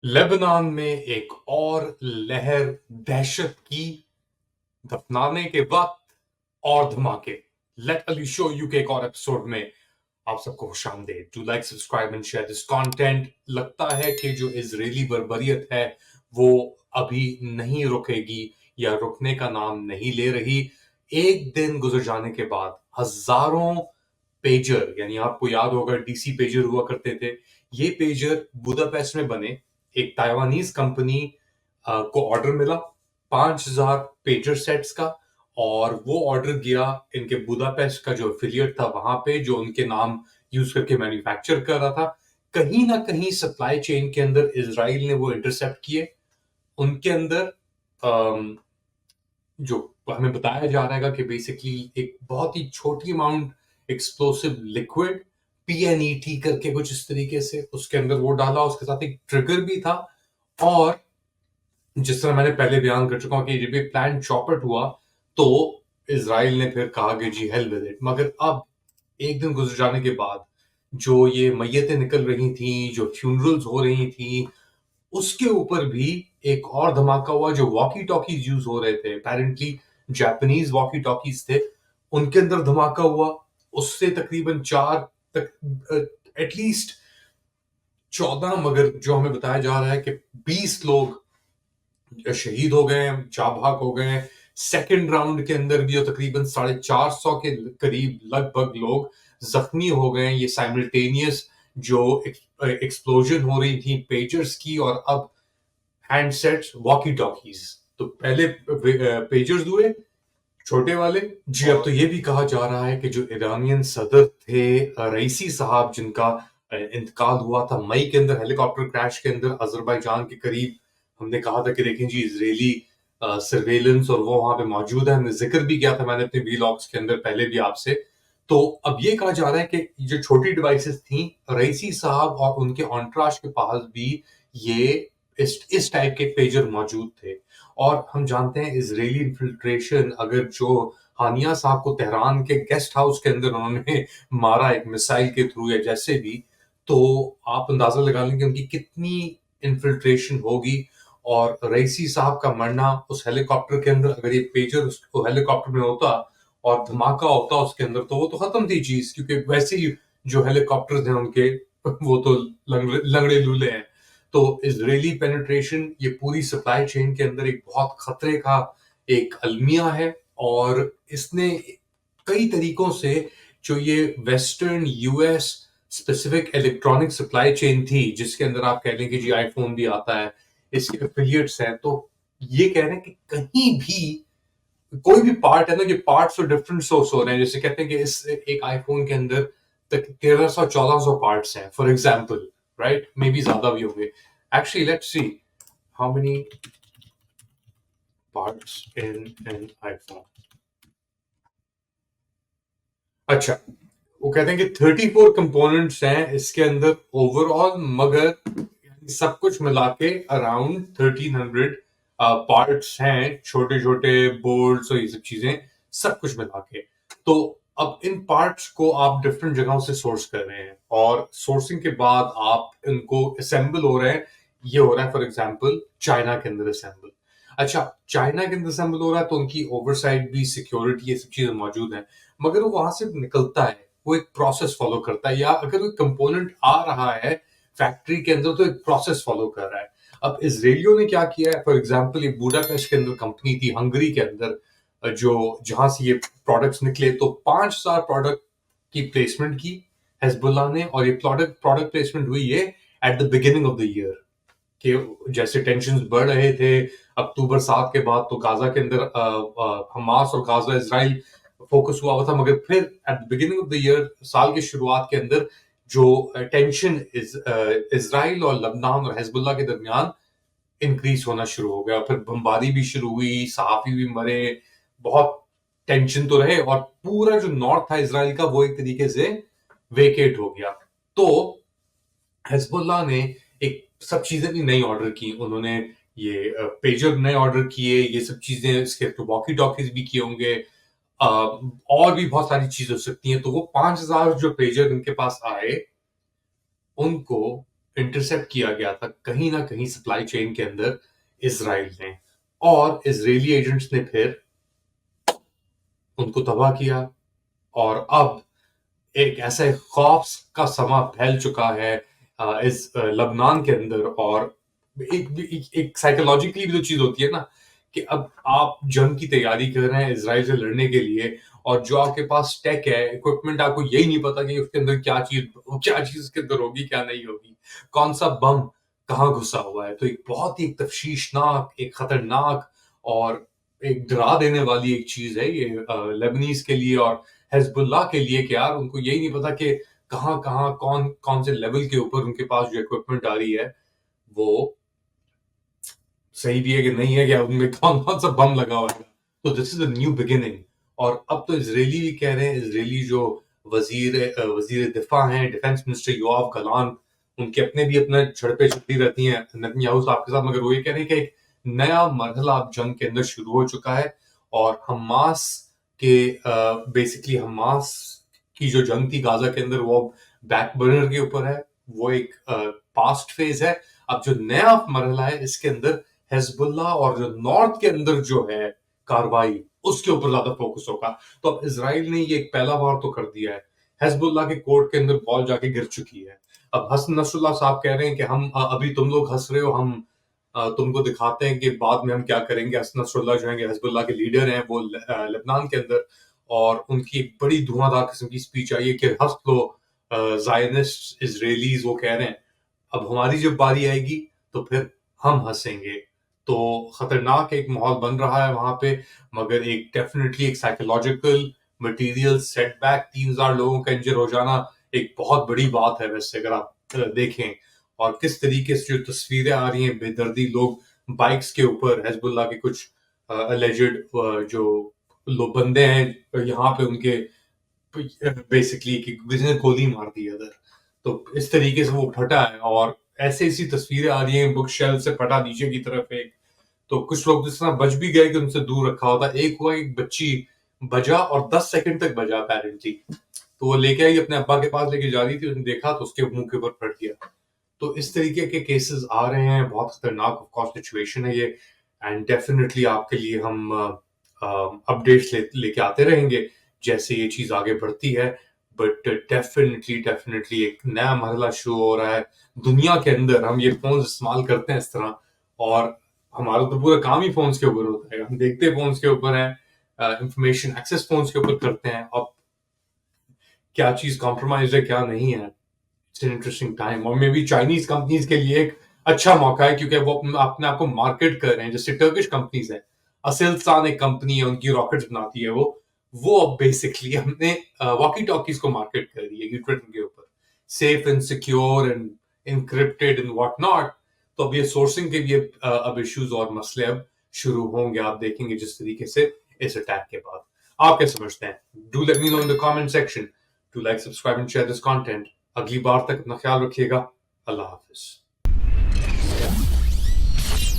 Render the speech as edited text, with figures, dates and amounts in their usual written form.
Lebanon में एक और लहर दहशत की, दफनाने के वक्त और धमाके। लेट अली शो यू के एक और एपिसोड में आप सबको खुशामदीद। To like, subscribe and share this content. लगता है कि जो इजरायली बर्बरियत है वो अभी नहीं रुकेगी या रुकने का नाम नहीं ले रही। एक दिन गुजर जाने के बाद हजारों पेजर, यानी आपको याद होगा डीसी पेजर हुआ करते थे, ये पेजर बुदापेस्ट में बने। एक ताइवानीज कंपनी को ऑर्डर मिला 5,000 पेजर सेट्स का, और वो ऑर्डर गया इनके बुदापेस्ट का जो एफिलिएट था वहां पे, जो उनके नाम यूज करके मैन्युफैक्चर कर रहा था। कहीं ना कहीं सप्लाई चेन के अंदर इजराइल ने वो इंटरसेप्ट किए। उनके अंदर जो हमें बताया जा रहा है कि बेसिकली एक बहुत ही छोटी अमाउंट एक्सप्लोसिव लिक्विड, पीएनईटी करके कुछ इस तरीके से उसके अंदर वो डाला। उसके साथ एक ट्रिगर भी था। और जिस तरह मैंने पहले बयान कर चुका हूं कि जब ये प्लान चौपट हुआ तो इसराइल ने फिर कहा कि जी हेल विद इट। मगर अब एक दिन गुजर जाने के बाद जो ये मैयतें निकल रही थी, जो फ्यूनरल्स हो रही थी, उसके ऊपर भी एक और धमाका हुआ। जो वॉकी टॉकीज यूज हो रहे थे, अपेरेंटली जापानीज वॉकी टॉकीज थे, उनके अंदर धमाका हुआ। उससे तकरीबन चार तक एटलीस्ट 14, मगर जो हमें बताया जा रहा है कि 20 लोग शहीद हो गए, जाबाक हो गए। सेकंड राउंड के अंदर भी तकरीबन 450 के करीब लगभग लोग जख्मी हो गए। ये साइमल्टेनियस जो एक्सप्लोजन हो रही थी पेजर्स की, और अब हैंडसेट्स, वॉकी टॉकीज। तो पहले पेजर्स हुए छोटे वाले जी। अब तो ये भी कहा जा रहा है कि जो ईरानियन सदर थे रईसी साहब, जिनका इंतकाल हुआ था मई के अंदर हेलीकॉप्टर क्रैश के अंदर अजरबैजान के करीब, हमने कहा था कि देखें जी इजरायली सर्वेलेंस और वो वहां पे मौजूद है। हमने जिक्र भी किया था मैंने अपने वीलॉग्स के अंदर पहले भी आपसे। तो अब ये कहा जा रहा है कि जो छोटी डिवाइसेस थी, रईसी साहब और उनके ऑन्ट्राज के पास भी ये इस टाइप के पेजर मौजूद थे। और हम जानते हैं इजरायली इन्फिल्ट्रेशन, अगर जो हानिया साहब को तेहरान के गेस्ट हाउस के अंदर उन्होंने मारा एक मिसाइल के थ्रू या जैसे भी, तो आप अंदाजा लगा लें कि उनकी कितनी इन्फिल्ट्रेशन होगी। और रईसी साहब का मरना उस हेलीकॉप्टर के अंदर, अगर ये पेजर उस हेलीकॉप्टर में होता और धमाका होता उसके अंदर, तो वो तो खत्म थी चीज, क्योंकि वैसे ही जो हेलीकॉप्टर थे उनके वो तो लंगड़े लूले हैं। तो इजरायली पेनिट्रेशन ये पूरी सप्लाई चेन के अंदर एक बहुत खतरे का एक अलमिया है। और इसने कई तरीकों से जो ये western US specific electronic supply chain थी, जिसके अंदर आप कह लें कि जी आईफोन भी आता है, इसके एफिलिएट्स हैं, तो ये कह रहे हैं कि कहीं भी कोई भी पार्ट है ना, कि पार्ट्स तो डिफरेंट सोर्स हो रहे हैं। जैसे कहते हैं कि इस एक आईफोन के अंदर तक 1300-1400 पार्ट्स हैं for example, right? May be ज्यादा भी होंगे। Actually let's see how many parts in an iPhone. अच्छा, वो कहते हैं कि 34 कंपोनेंट्स हैं इसके अंदर ओवरऑल, मगर सब कुछ मिला के अराउंड 1300 पार्ट्स हैं, छोटे छोटे बोर्ड्स और ये सब चीजें, सब कुछ मिला के। तो अब इन पार्ट्स को आप डिफरेंट जगहों से सोर्स कर रहे हैं, और सोर्सिंग के बाद आप इनको असेंबल हो रहे हैं। ये हो रहा है फॉर एग्जांपल चाइना के अंदर असेंबल। अच्छा, चाइना के अंदर असेंबल हो रहा है तो उनकी ओवरसाइट भी, सिक्योरिटी, ये सब चीजें मौजूद हैं। मगर वो वहां से निकलता है, वो एक प्रोसेस फॉलो करता है, या अगर कोई कंपोनेंट आ रहा है फैक्ट्री के अंदर तो एक प्रोसेस फॉलो कर रहा है। अब इसराइलियों ने क्या किया है, फॉर एग्जांपल ये बुडापेस्ट के अंदर कंपनी थी हंगरी के अंदर, जो जहां से ये प्रोडक्ट्स निकले, तो 5,000 प्रोडक्ट की प्लेसमेंट की हेजबुल्ला ने। और ये प्रोडक्ट प्रोडक्ट प्लेसमेंट हुई है at the beginning of the year, कि जैसे टेंशन बढ़ रहे थे अक्टूबर 7 के बाद, तो गाजा के अंदर हमास और गाजा इसराइल फोकस हुआ था। मगर फिर at the beginning of the year, साल की शुरुआत के अंदर, जो टेंशन इसराइल और लबनान और हिजबुल्लाह के दरमियान इंक्रीज होना शुरू हो गया। फिर बमबारी भी शुरू हुई, सहाफी भी मरे, बहुत टेंशन तो रहे, और पूरा जो नॉर्थ था इसराइल का वो एक तरीके से वेकेट हो गया। तो हिजबुल्लाह ने एक सब चीजें भी नई ऑर्डर की। उन्होंने ये पेजर नए ऑर्डर किए, ये सब चीजें, इसके वॉकी टॉकीज भी किए होंगे, और भी बहुत सारी चीजें हो सकती हैं। तो वो 5,000 जो पेजर इनके पास आए, उनको इंटरसेप्ट किया गया था कहीं ना कहीं सप्लाई चेन के अंदर इजराइल ने, और इजरायली एजेंट्स ने फिर उनको तबाह किया। और अब एक ऐसा खौफ का समा फैल चुका है इस लबनान के अंदर। और एक साइकोलॉजिकली भी तो चीज होती है ना, कि अब आप जंग की तैयारी कर रहे हैं इसराइल से लड़ने के लिए, और जो आपके पास टेक है, इक्विपमेंट, आपको यही नहीं पता कि उसके अंदर क्या चीज उसके अंदर होगी, क्या नहीं होगी, कौन सा बम कहाँ घुसा हुआ है। तो एक बहुत ही एक तफ्शीशनाक, एक खतरनाक और एक डरा देने वाली एक चीज है ये लेबनीज के लिए और हिजबुल्लाह के लिए, कि यार उनको यही नहीं पता कि कहाँ कहाँ कौन कौन से लेवल के ऊपर उनके पास जो इक्विपमेंट आ रही है वो सही भी है कि नहीं है, क्या उनमें कौन कौन सा बम लगा हुआ है। तो this is a new beginning. और अब तो इजरायली भी कह रहे हैं, इजरायली जो वजीर दिफा हैं, डिफेंस मिनिस्टर योआव गलान, उनके अपने भी अपना झड़पें चलती रहती हैं नेतन्याहू साहब के साथ, मगर वो ये कह रहे हैं कि एक नया मरहला अब जंग के अंदर शुरू हो चुका है। और हमास के बेसिकली हमास की जो जंग थी गाजा के अंदर, वो बैक बर्नर के ऊपर है, वो एक पास्ट फेज है। अब जो नया मरहला है इसके अंदर हिजबुल्लाह और जो नॉर्थ के अंदर जो है कार्रवाई, उसके ऊपर ज्यादा फोकस होगा। तो अब इसराइल ने ये एक पहला वार तो कर दिया है, हिजबुल्लाह के कोर्ट के अंदर बॉल जाके गिर चुकी है। अब हसन नसरुल्लाह साहब कह रहे हैं कि हम अभी तुम लोग हंस रहे हो, हम तुमको दिखाते हैं कि बाद में हम क्या करेंगे। हसन नसरुल्लाह जो है हिजबुल्लाह के लीडर हैं, वो लेबनान के अंदर, और उनकी एक बड़ी धुआंधार किस्म की स्पीच आई है कि हंस लो जायनिस्ट इजरायलीज, वो कह रहे हैं अब हमारी जब बारी आएगी तो फिर हम हंसेंगे। तो खतरनाक एक माहौल बन रहा है वहां पे, मगर एक डेफिनेटली एक साइकोलॉजिकल मटेरियल सेटबैक, 3,000 लोगों का इंजर हो जाना एक बहुत बड़ी बात है वैसे, अगर आप देखें। और किस तरीके से जो तस्वीरें आ रही हैं, बेदर्दी लोग बाइक्स के ऊपर, हिजबुल्लाह के कुछ अलेजेड जो लोग बंदे हैं यहाँ पे, उनके बेसिकली कि किसी ने गोली मार दी है उधर। तो इस तरीके से वो फटा है, और ऐसे ऐसी तस्वीरें आ रही हैं बुक शेल्फ से फटा नीचे की तरफ एक। तो कुछ लोग जिस तरह बच भी गए कि उनसे दूर रखा होता। एक हुआ, एक बच्ची बजा और 10 सेकंड तक बजा अपेरेंटली, तो वो लेके आई, अपने अब्बा के पास लेके जा रही थी, उसने देखा तो उसके मुंह के ऊपर फट गया। तो इस तरीके के केसेस आ रहे हैं, बहुत खतरनाक ऑफ कोर्स सिचुएशन है ये। एंड डेफिनेटली आपके लिए हम अपडेट्स लेके आते रहेंगे जैसे ये चीज आगे बढ़ती है। बट डेफिनेटली डेफिनेटली एक नया मरहला शुरू हो रहा है दुनिया के अंदर। हम ये फोन इस्तेमाल करते हैं इस तरह, और हमारा तो पूरा काम ही फोन्स के ऊपर होता है, हम देखते फोन्स के ऊपर है, इंफॉर्मेशन एक्सेस फोन्स के ऊपर करते हैं। अब क्या चीज कॉम्प्रोमाइज है क्या नहीं है, इट्स एन इंटरेस्टिंग टाइम। और मे बी चाइनीज कंपनीज के लिए एक अच्छा मौका है, क्योंकि वो अपने आप को मार्केट कर रहे हैं। जैसे टर्किश कंपनीज है, असेलसान एक कंपनी है, उनकी रॉकेट्स बनाती है, वो अब बेसिकली हमने वॉकी टॉकीज को मार्केट कर रही है यूक्रेन के ऊपर, safe and secure and encrypted and what not. तो अब ये सोर्सिंग के भी अब इश्यूज और मसले अब शुरू होंगे, आप देखेंगे जिस तरीके से इस अटैक के बाद। आप क्या समझते हैं? Do let me know in the comment section. To like, subscribe and share this content. अगली बार तक अपना ख्याल रखिएगा। अल्लाह हाफिज।